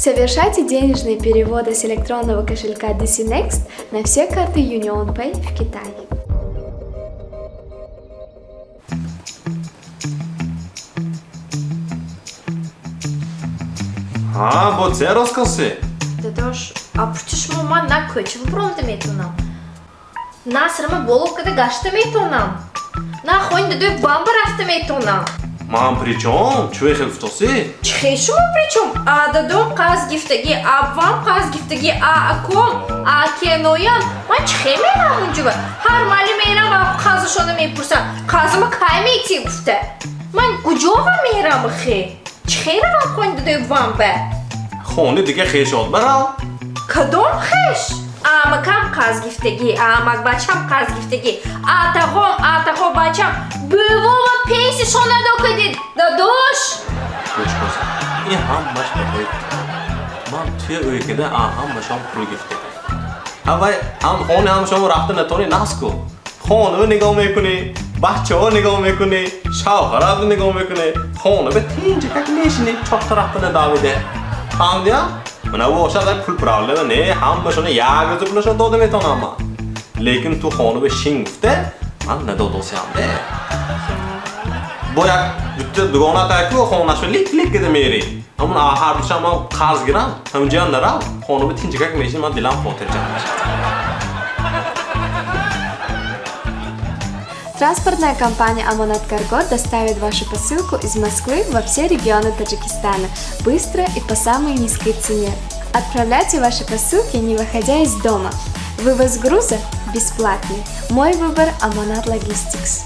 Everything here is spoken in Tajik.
Совершайте денежные переводы с электронного кошелька DC Next на все карты UnionPay в Китае. Ha, bu це розкази. Дадош, а почему мама на көчім промдамейтунам? На сырма болохкада гаштамейтунам? На хойн дадой бамбар автамейтунам? Мам, при чём? Чё их втоси? Чхешума причем? А дадом қаз гифтаги, а вам қаз гифтаги, а аком, а кеноян? Ман чхе мерам унҷуба? Ҳар мали мерам ва қазашона мепурса, қазама кай мейти гуфта? Ман куҷова мерам хе? Чхера вам хойн дадой бамбар? Хони диге хешот барам. Кадом хеш? Амакам қаз гифтаги, амак бачам қаз гифтаги, атағо бачам бувова пейси шона докадид, дадош? Kuch ko'sa. In hammash qo'y. Man tuya o'ykida hammashom pul gifte. Avay xoni hamshom rafta natoni nasku. Xoni nigoh mekuni, bachcho nigoh mekuni, shavharat nigoh mekuni. Xoni be tinch kak neshini choq tarafdan davide. Hamdiya? Mana bu o'shada pul problemi ne? Hammashoni yag'izib pulashon doda metonamma. Lekin tu xoni be shingifte, man nada dosyamde. Boyak bitta dugona tayku xonasho lik edi meri. Ammo har bir shama qarz giram, ham janlara xonu be tinch kak neshini man dilam xotirjam. Транспортная компания Amonat Cargo доставит вашу посылку из Москвы во все регионы Таджикистана быстро и по самой низкой цене. Отправляйте ваши посылки, не выходя из дома. Вывоз груза бесплатный. Мой выбор Amonat Logistics.